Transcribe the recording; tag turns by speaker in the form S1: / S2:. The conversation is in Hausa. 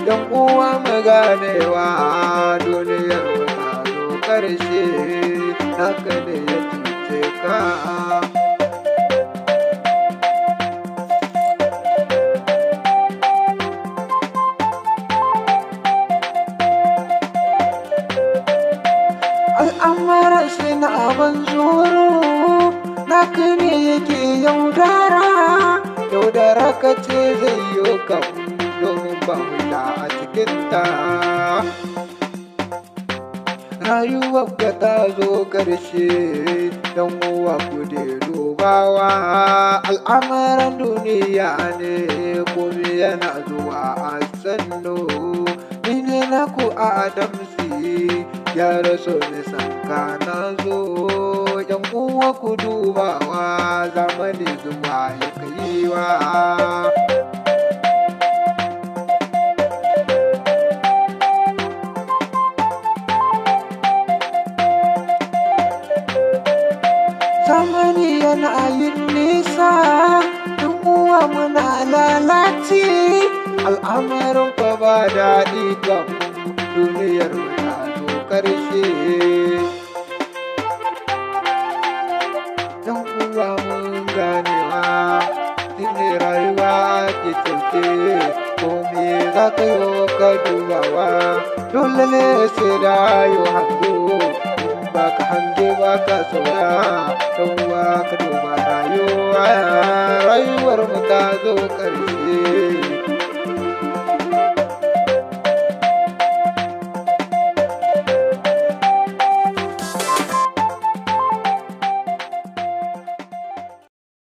S1: yan uwa mu ganewa duniyar mu ta zo ƙarshe haka ne ya cuce ka. Al'amuran suna ban tsoro naka ne yake yaudara ka ce zai yi kam domin ba hula a cikinta. Rayuwar ka ta zo ƙarshe don uwa ku de dubawa al'amuran duniya ne kome yana zuwa a sannu. Ni ne naku Adamsi ya raso nisan ka na zo yan uwa ku dubawa zamani zuwa ya kaiwa. Zamani yana yin nisa yan uwa muna lalace al'amarin fa ba daɗi kam duniyar mu ta zo ƙarshe. Yan uwa mun ganewa shine rayuwa ke kyauce ko me za ka yi ka dubawa dole ne sai da yo hango ba ka hange ba ka saura dan uwa ka duba rayuwar mu ta zo ƙarshe.